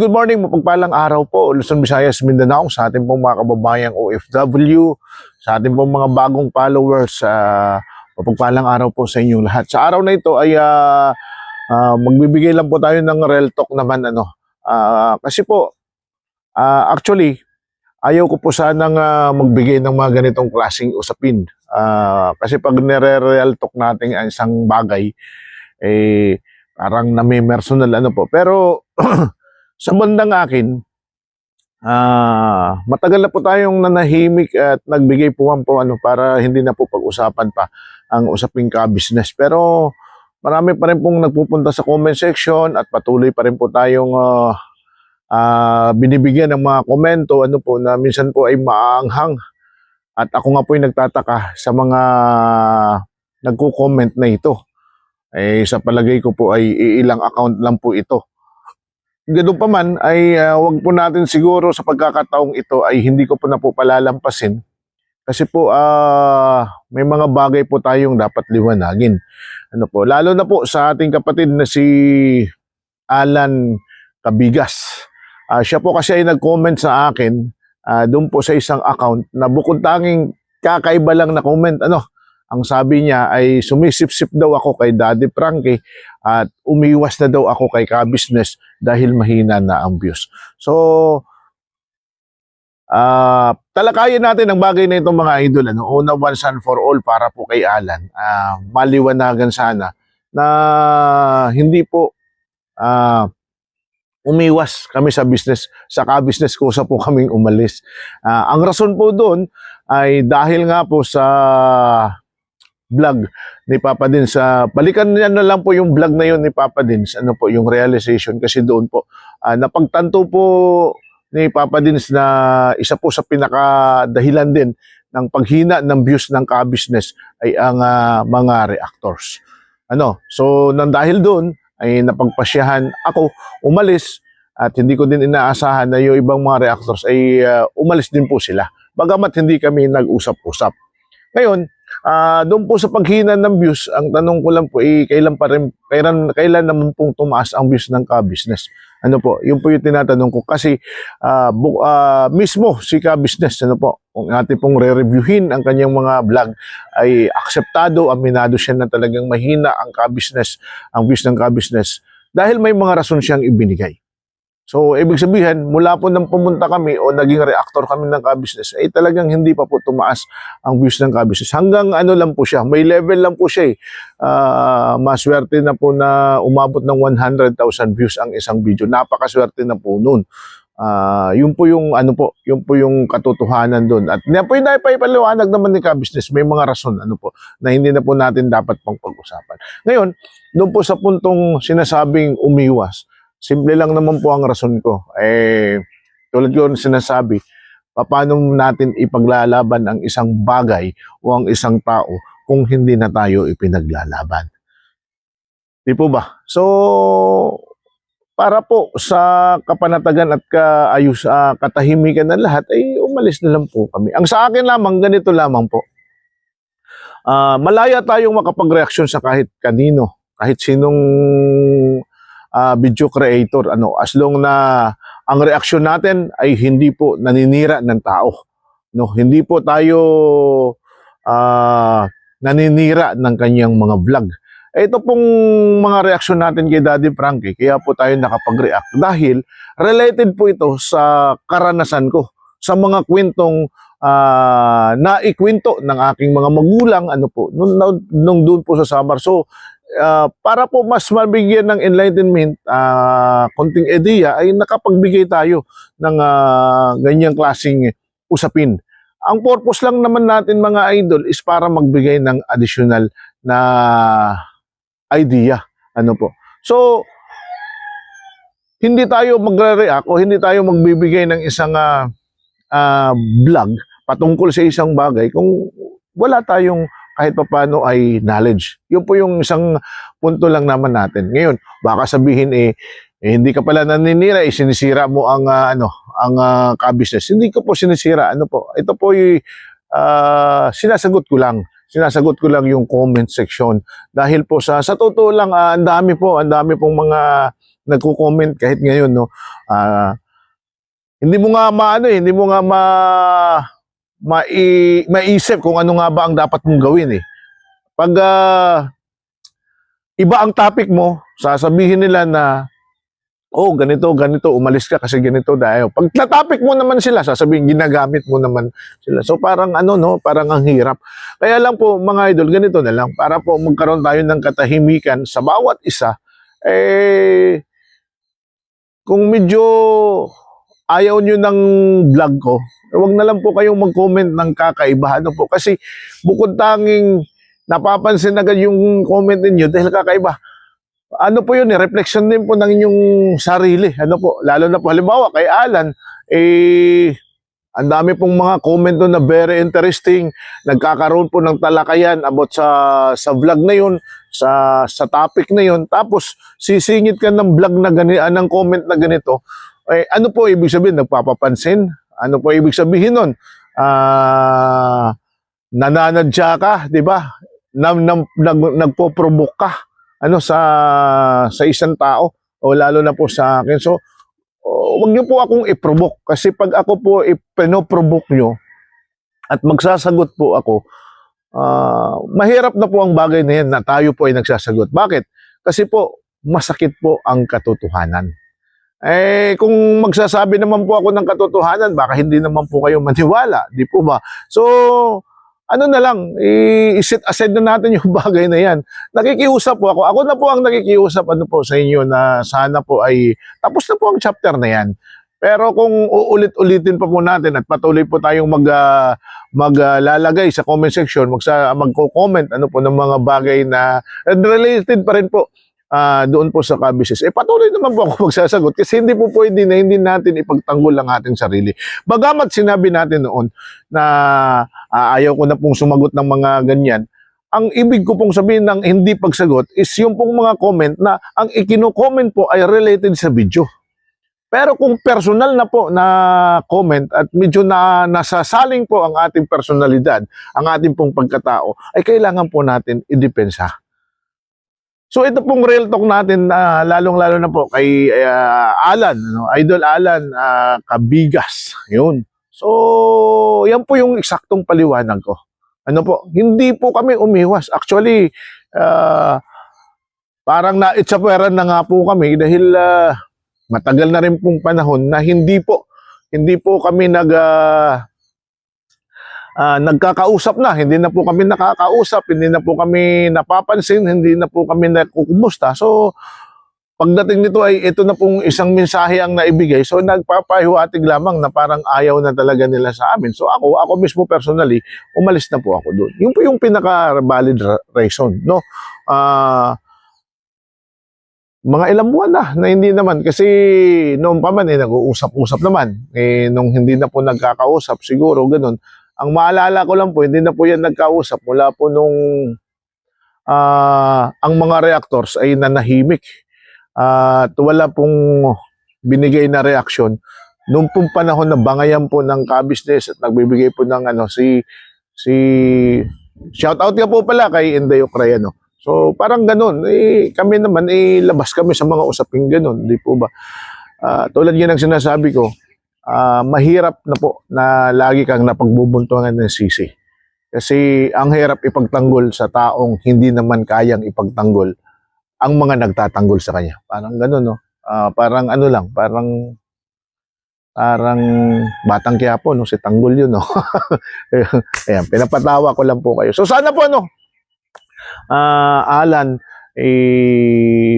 Good morning, mapagpalang araw po, Luzon, Visayas, Mindanao, sa ating pong mga kababayang OFW, sa ating pong mga bagong followers, mapagpalang araw po sa inyong lahat. Sa araw na ito ay magbibigay lang po tayo ng real talk naman. Kasi po, actually, ayaw ko po sanang magbigay ng mga ganitong klaseng usapin. Kasi pag nire-real talk natin ang isang bagay, parang nami-personal po. Pero sa bandang akin, matagal na po tayong nanahimik at nagbigay po para hindi na po pag-usapan pa ang usaping ka-business. Pero marami pa rin pong nagpupunta sa comment section at patuloy pa rin po tayong binibigyan ng mga komento na minsan po ay maanghang. At ako nga po ay nagtataka sa mga nagko-comment na ito. Sa palagay ko po ay ilang account lang po ito. Ganun pa man ay wag po natin siguro sa pagkakataong ito ay hindi ko po na po palalampasin kasi po may mga bagay po tayong dapat liwanagin. Lalo na po sa ating kapatid na si Alan Cabigas. Siya po kasi ay nag-comment sa akin doon po sa isang account na bukod tanging kakaiba lang na comment. Ang sabi niya ay sumisip-sip daw ako kay Daddy Frankie at umiwas na daw ako kay ka-business dahil mahina na ang views. So, talakayin natin ang bagay na itong mga idol. Una, once and for all para po kay Alan. Maliwanagan sana na hindi po umiwas kami sa business, sa ka-business kusa po kaming umalis. Ang rason po doon ay dahil nga po sa vlog ni Papa Dins. Balikan niya na lang po yung vlog na yun ni Papa Dins, yung realization, kasi doon po napagtanto po ni Papa Dins na isa po sa pinakadahilan din ng paghina ng views ng ka-business ay ang mga reactors. So nang dahil doon ay napagpasyahan ako umalis at hindi ko din inaasahan na yung ibang mga reactors ay umalis din po sila. Bagamat hindi kami nag-usap-usap. Ngayon, doon po sa paghina ng views, ang tanong ko lang po kailan naman pong tumaas ang views ng ka-business? Yun po yung tinatanong ko kasi mismo si ka-business, kung ating pong re-reviewin ang kanyang mga vlog ay akseptado, aminado siya na talagang mahina ang ka-business, ang views ng ka-business dahil may mga rason siyang ibinigay. So, ibig sabihin, mula po nang pumunta kami o naging reactor kami ng ka-business, ay talagang hindi pa po tumaas ang views ng ka-business. Hanggang lang po siya, may level lang po siya. Maswerte na po na umabot ng 100,000 views ang isang video. Napakaswerte na po noon. Yun po yung yun po yung katotohanan doon. At yan po yung naipaliwanag naman ni ka-business, may mga rason na hindi na po natin dapat pang pag-usapan. Ngayon, doon po sa puntong sinasabing umiwas, simple lang naman po ang rason ko. Tulad ko sinasabi, paano natin ipaglalaban ang isang bagay o ang isang tao kung hindi na tayo ipinaglalaban? Di po ba? So, para po sa kapanatagan at katahimikan ng lahat, ay umalis na lang po kami. Ang sa akin lamang, ganito lamang po. Malaya tayong makapag-reaksyon sa kahit kanino, kahit sinong video creator, as long na ang reaksyon natin ay hindi po naninira ng tao. Hindi po tayo naninira ng kanyang mga vlog. Ito pong mga reaksyon natin kay Daddy Frankie, kaya po tayo nakapag-react dahil related po ito sa karanasan ko, sa mga kwentong naikwento ng aking mga magulang nung doon po sa Samar. So, para po mas mabigyan ng enlightenment, konting ideya, ay nakapagbigay tayo ng ganyang klaseng usapin. Ang purpose lang naman natin mga idol is para magbigay ng additional na idea. So, hindi tayo magre-react o hindi tayo magbibigay ng isang vlog patungkol sa isang bagay kung wala tayong kahit paano ay knowledge. Yun po yung isang punto lang naman natin. Ngayon, baka sabihin hindi ka pala naninira, sinisira mo ang ka-business. Hindi ko po sinisira. Ito po yung sinasagot ko lang. Sinasagot ko lang yung comment section dahil po sa totoo lang ang dami pong mga nagko-comment kahit ngayon, no. Hindi mo nga hindi mo nga maisip kung ano nga ba ang dapat mong gawin eh. Pag iba ang topic mo, sasabihin nila na oh, ganito, umalis ka kasi ganito dahil. Pag na-topic mo naman sila, sasabihin, ginagamit mo naman sila. So parang parang ang hirap. Kaya lang po, mga idol, ganito na lang. Para po magkaroon tayo ng katahimikan sa bawat isa, kung medyo ayaw nyo ng vlog ko, huwag na lang po kayong mag-comment ng kakaiba. Ano po? Kasi bukod tanging napapansin agad yung comment ninyo dahil kakaiba. Ano po yun reflection din po ng inyong sarili. Ano po, lalo na po halimbawa kay Alan, ang dami pong mga comment doon na very interesting. Nagkakaroon po ng talakayan about sa vlog na yun, sa topic na yun. Tapos sisingit ka ng vlog na ganito, ng comment na ganito. Ano po ibig sabihin? Nagpapapansin? Ano po ibig sabihin nun? Nananadya ka, di ba? Nagpo-provoke ka sa isang tao o lalo na po sa akin. So, wag niyo po akong i-provoke kasi pag ako po i-provoke niyo at magsasagot po ako, mahirap na po ang bagay na yan na tayo po ay nagsasagot. Bakit? Kasi po, masakit po ang katotohanan. Kung magsasabi naman po ako ng katotohanan, baka hindi naman po kayo maniwala, di po ba? So, ano na lang, i-set aside na natin yung bagay na yan. Nakikiusap po ako. Ako na po ang nakikiusap po sa inyo na sana po ay tapos na po ang chapter na yan. Pero kung uulit-ulitin pa po natin at patuloy po tayong maglalagay sa comment section, magko-comment ng mga bagay na related pa rin po doon po sa kabisnes, patuloy naman po ako magsasagot kasi hindi po pwede na hindi natin ipagtanggol ang ating sarili. Bagamat sinabi natin noon na ayaw ko na pong sumagot ng mga ganyan, ang ibig ko pong sabihin ng hindi pagsagot is yung pong mga comment na ang ikino-comment po ay related sa video. Pero kung personal na po na comment at medyo nasasaling po ang ating personalidad, ang ating pong pagkatao, ay kailangan po natin idepensa. So ito pong real talk natin, lalong-lalo na po kay Alan, Idol Alan Cabigas. Yun. So, yan po yung eksaktong paliwanag ko. Ano po, hindi po kami umiwas. Actually, parang naitsaperan na nga po kami dahil matagal na rin pong panahon na hindi po kami nagkakausap na, hindi na po kami nakakausap, hindi na po kami napapansin, hindi na po kami nakukumusta. So, pagdating nito ay ito na pong isang mensahe ang naibigay. So, nagpapahiwatig lamang na parang ayaw na talaga nila sa amin. So, ako mismo personally, umalis na po ako doon. Yun po yung pinaka-valid reason, no? Mga ilang buwan na hindi naman. Kasi noon pa man, nag-uusap-usap naman. Nung hindi na po nagkakausap, siguro, ganun. Ang maalala ko lang po, hindi na po yan nagkausap mula po nung ang mga reactors ay nanahimik at wala pong binigay na reaksyon. Noong pong panahon na bangayan po ng kabisnes at nagbibigay po ng shout out nga po pala kay Inday Ocrayano. So parang ganun, kami naman labas kami sa mga usaping ganun, di po ba? Tulad yan ang sinasabi ko, mahirap na po na lagi kang napagbubuntungan ng sisi. Kasi ang hirap ipagtanggol sa taong hindi naman kayang ipagtanggol ang mga nagtatanggol sa kanya. Parang gano'n, no? Parang ano lang, parang Batang Quiapo, no? Si Tanggol yun, no? Ayan, pinapatawa ko lang po kayo. So sana po, Alan,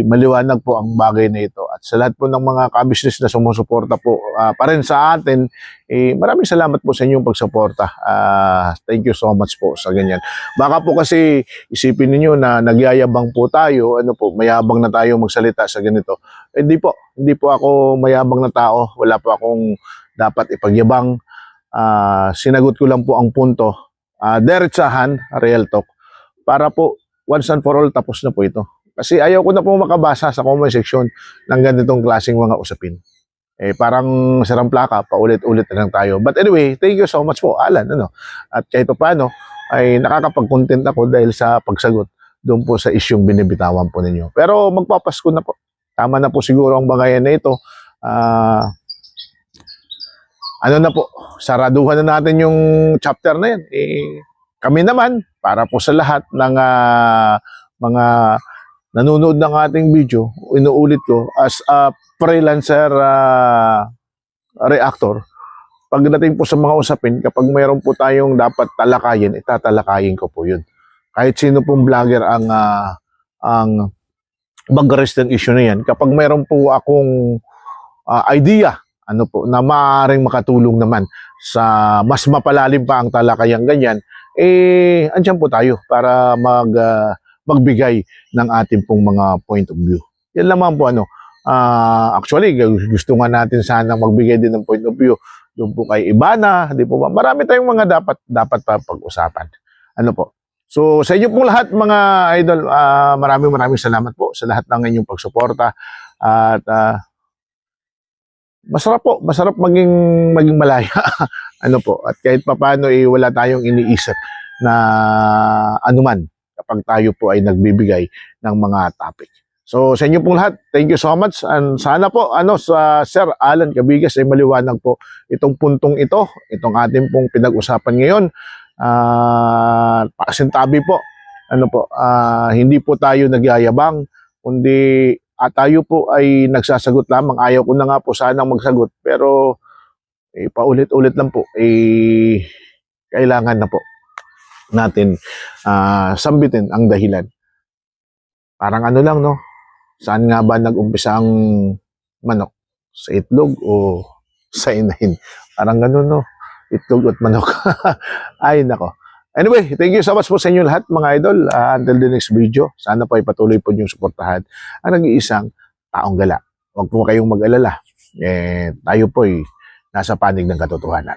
maliwanag po ang bagay na ito. At sa lahat po ng mga kabisnes na sumusuporta po pa rin sa atin, maraming salamat po sa inyong pagsuporta. Thank you so much po sa ganyan. Baka po kasi isipin niyo na nagyayabang po tayo, mayabang na tayo magsalita sa ganito. Hindi po ako mayabang na tao. Wala po akong dapat ipagyabang. Sinagot ko lang po ang punto. Diretsahan, real talk. Para po once and for all, tapos na po ito. Kasi ayaw ko na po makabasa sa comment section ng ganitong klaseng mga usapin. Parang sarang plaka, paulit-ulit na lang tayo. But anyway, thank you so much po, Alan. At kahit paano, ay nakakapag-content ako dahil sa pagsagot doon po sa isyong binibitawan po ninyo. Pero magpapasko na po. tama na po siguro ang bangayan na ito. Ano na po, saraduhan na natin yung chapter na yan. Kami naman, para po sa lahat ng mga nanonood ng ating video, inuulit ko, as a freelancer reactor, pagdating po sa mga usapin, kapag mayroon po tayong dapat talakayin, itatalakayin ko po yun. Kahit sino pong vlogger ang mag-rest ng issue na yan, kapag mayroon po akong idea, ano po, na maaaring makatulong naman sa mas mapalalim pa ang talakayan ganyan, andyan po tayo para magbigay ng ating pong mga point of view. Yan lamang po actually gusto nga natin sana magbigay din ng point of view doon po kay Ibana, di po ba? Marami tayong mga dapat pa pag-usapan. Ano po? So sa inyo pong lahat mga idol, maraming salamat po sa lahat ng inyong pagsuporta at masarap maging malaya. Ano po? At kahit papaano wala tayong iniisip na anuman kapag tayo po ay nagbibigay ng mga topic. So sa inyo pong lahat, thank you so much, and sana po sa Sir Alan Cabigas ay maliwanag po itong puntong ito, itong ating pong pinag-usapan ngayon. Pasintabi po, hindi po tayo nagyayabang, kundi tayo po ay nagsasagot lamang. Ayaw ko na nga po sanang magsagot, pero paulit-ulit lang po, kailangan na po natin sambitin ang dahilan. Parang lang, no? Saan nga ba nag-umpisa ang manok? Sa itlog o sa inahin? Parang ganun, no? Itlog at manok. Ay, nako. Anyway, thank you so much po sa inyo lahat, mga idol. Until the next video, sana po ay patuloy po niyong suportahan ang nag-iisang taong gala. Huwag po kayong mag-alala. Tayo po ay nasa panig ng katotohanan.